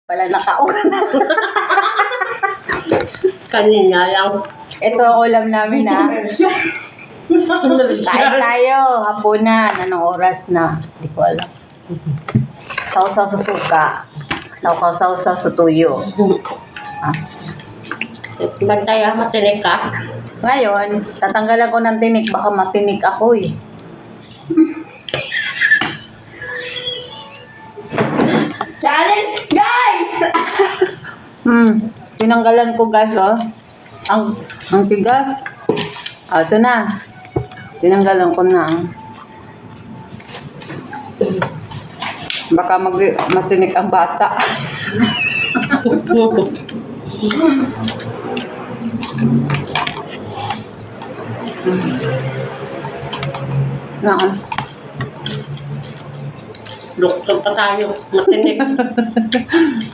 Wala nakaulan. Kanina lang. Ito ang ulam namin na. Kain tayo. Hapunan. Anong oras na? Hindi ko alam. Sausaw sa suka. Sausaw sa tuyo. Ah. Bantay matinik ka. Ngayon, tatanggalan ko ng tinik. Baka matinik ako eh. Challenge, guys! Tinanggalan ko guys, oh. Ang tigas. Ah, ito na. Tinanggalan ko na. Baka matinik ang bata. Naan. Luktog pa tayo. Matinik.